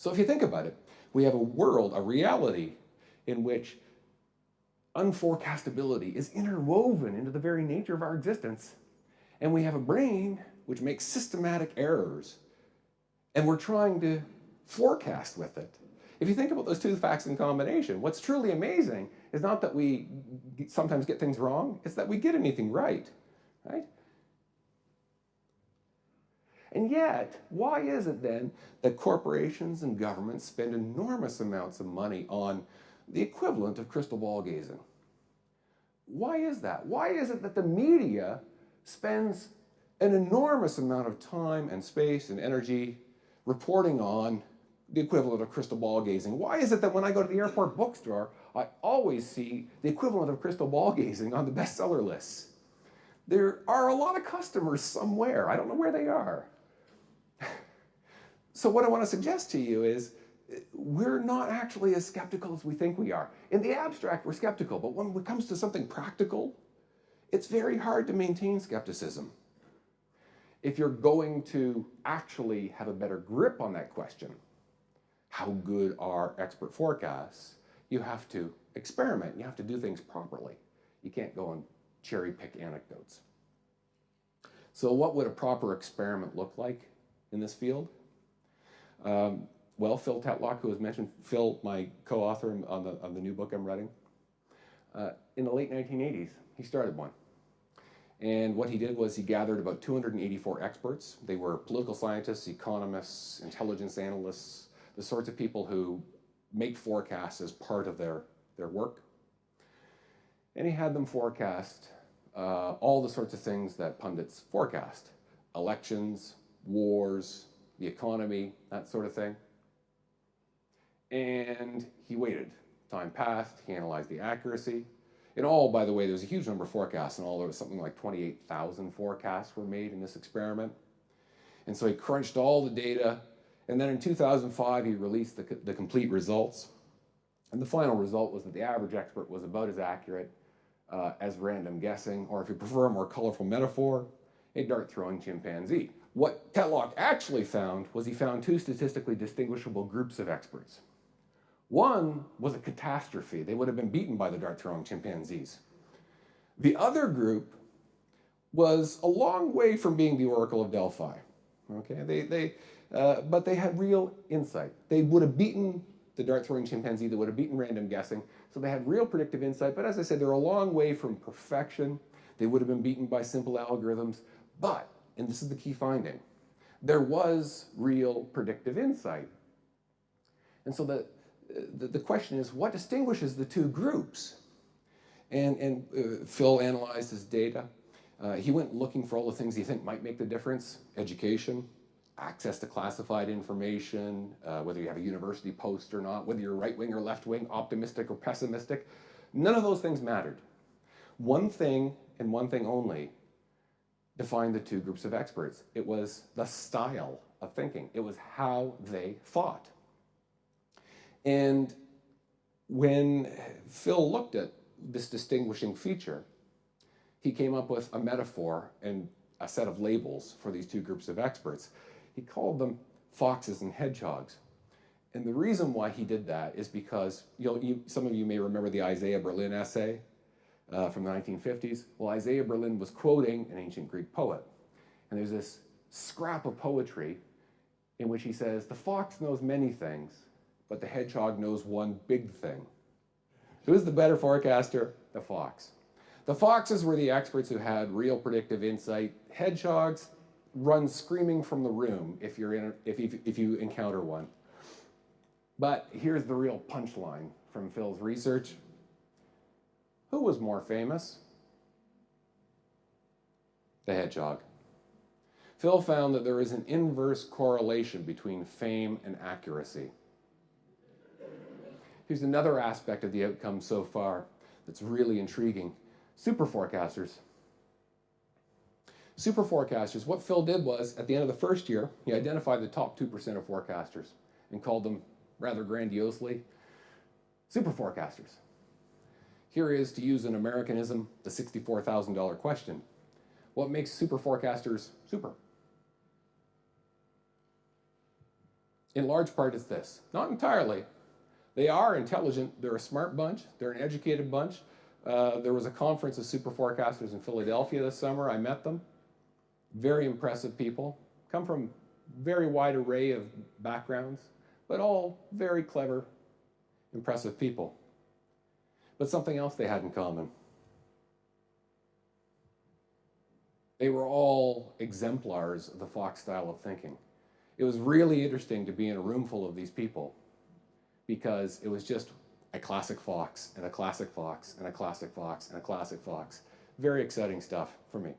So if you think about it, we have a world, a reality, in which unforecastability is interwoven into the very nature of our existence. And we have a brain which makes systematic errors. And we're trying to forecast with it. If you think about those two facts in combination, what's truly amazing is not that we sometimes get things wrong, it's that we get anything right, right? And yet, why is it then that corporations and governments spend enormous amounts of money on the equivalent of crystal ball gazing? Why is that? Why is it that the media spends an enormous amount of time and space and energy reporting on the equivalent of crystal ball gazing? Why is it that when I go to the airport bookstore, I always see the equivalent of crystal ball gazing on the bestseller lists? There are a lot of customers somewhere. I don't know where they are. So what I want to suggest to you is we're not actually as skeptical as we think we are. In the abstract, we're skeptical, but when it comes to something practical, it's very hard to maintain skepticism. If you're going to actually have a better grip on that question, how good are expert forecasts, you have to experiment. You have to do things properly. You can't go and cherry pick anecdotes. So what would a proper experiment look like in this field? Well, Phil Tetlock, who was mentioned, Phil, my co-author on the new book I'm writing, in the late 1980s, he started one. And what he did was he gathered about 284 experts. They were political scientists, economists, intelligence analysts, the sorts of people who make forecasts as part of their work. And he had them forecast all the sorts of things that pundits forecast: elections, wars, the economy, that sort of thing. And he waited. Time passed, he analyzed the accuracy. In all, by the way, there's a huge number of forecasts. In all, there was something like 28,000 forecasts were made in this experiment. And so he crunched all the data. And then in 2005, he released the complete results. And the final result was that the average expert was about as accurate as random guessing, or if you prefer a more colorful metaphor, a dart-throwing chimpanzee. What Tetlock actually found was he found two statistically distinguishable groups of experts. One was a catastrophe. They would have been beaten by the dart-throwing chimpanzees. The other group was a long way from being the Oracle of Delphi. Okay, but they had real insight. They would have beaten the dart-throwing chimpanzee. They would have beaten random guessing. So they had real predictive insight. But as I said, they're a long way from perfection. They would have been beaten by simple algorithms. But, and this is the key finding, there was real predictive insight. And so the question is, what distinguishes the two groups? And Phil analyzed his data. He went looking for all the things he think might make the difference: education, access to classified information, whether you have a university post or not, whether you're right-wing or left-wing, optimistic or pessimistic. None of those things mattered. One thing, and one thing only, defined the two groups of experts. It was the style of thinking. It was how they thought. And when Phil looked at this distinguishing feature, he came up with a metaphor and a set of labels for these two groups of experts. He called them foxes and hedgehogs. And the reason why he did that is because some of you may remember the Isaiah Berlin essay from the 1950s. Well, Isaiah Berlin was quoting an ancient Greek poet. And there's this scrap of poetry in which he says, "The fox knows many things, but the hedgehog knows one big thing." Who's the better forecaster? The fox. The foxes were the experts who had real predictive insight. Hedgehogs run screaming from the room if you encounter one. But here's the real punchline from Phil's research. Who was more famous? The hedgehog. Phil found that there is an inverse correlation between fame and accuracy. Here's another aspect of the outcome so far that's really intriguing. Superforecasters. Superforecasters, what Phil did was, at the end of the first year, he identified the top 2% of forecasters and called them, rather grandiosely, superforecasters. Here is, to use an Americanism, the $64,000 question. What makes superforecasters super? In large part, it's this. Not entirely. They are intelligent. They're a smart bunch. They're an educated bunch. There was a conference of Superforecasters in Philadelphia this summer. I met them. Very impressive people. Come from very wide array of backgrounds, but all very clever, impressive people. But something else they had in common. They were all exemplars of the Fox style of thinking. It was really interesting to be in a room full of these people because it was just a classic Fox and a classic Fox and a classic Fox and a classic Fox. Very exciting stuff for me.